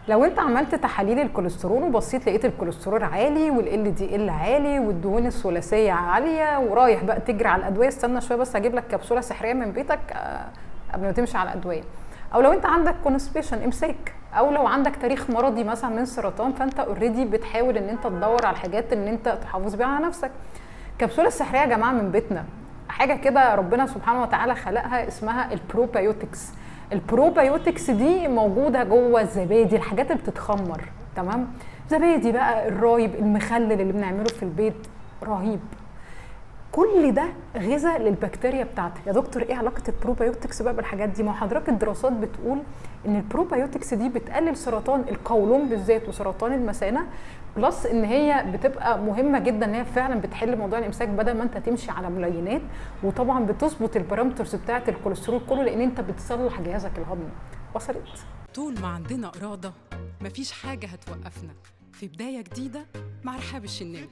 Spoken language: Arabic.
لو انت عملت تحاليل الكوليسترول وبصيت لقيت الكوليسترول عالي والال دي ال عالي والدهون الثلاثيه عاليه ورايح بقى تجري على الادويه، استنى شويه بس اجيب لك كبسوله سحريه من بيتك قبل ما تمشي على الادويه. او لو انت عندك كونسبيشن امساك، او لو عندك تاريخ مرضي مثلا من سرطان، فانت اوريدي بتحاول ان انت تدور على الحاجات ان انت تحافظ بيها على نفسك. الكبسوله السحريه يا جماعه من بيتنا، حاجه كده ربنا سبحانه وتعالى خلقها اسمها البروبايوتكس. البروبايوتكس دي موجوده جوه الزبادي، الحاجات اللي بتتخمر، تمام؟ زبادي بقى، الرايب، المخلل اللي بنعمله في البيت رهيب. كل ده غذاء للبكتيريا بتاعتك. يا دكتور ايه علاقه البروبايوتكس بقى بالحاجات دي؟ ما حضرتك الدراسات بتقول ان البروبايوتكس دي بتقلل سرطان القولون بالذات وسرطان المثانه، بلس ان هي بتبقى مهمه جدا ان هي فعلا بتحل موضوع الامساك بدل ما انت تمشي على ملينات، وطبعا بتظبط البارامترز بتاعه الكوليسترول كله لان انت بتصلح جهازك الهضمي. وصلت؟ طول ما عندنا إرادة مفيش حاجة هتوقفنا في بداية جديدة مع رحاب الشناوي.